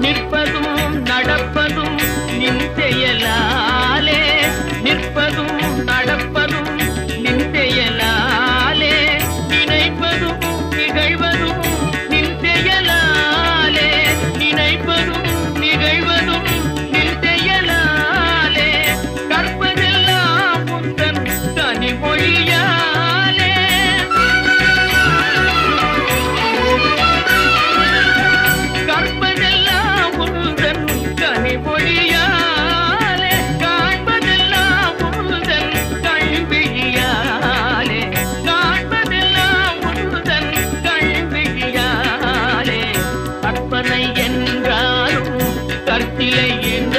நிற்பதும் நடப்பதும் நின் செயலாலே, நிற்பதும் நடப்பதும் நின் செயலாலே, நினைப்பதும் நிகழ்வதும் நின் செயலாலே, நினைப்பதும் நிகழ்வதும் நின் செயலாலே, கற்பதெல்லாம் உந்தன் கனிமொழியாலே, கற்பதெல்லாம் உந்தன் கனிமொழியாலே, காண்பதெல்லாம் உந்தன் கண்விழியாலே, காண்பதெல்லாம் உந்தன் கண்விழியாலே, கற்பனை என்றாலும் கற்சிலை என்ற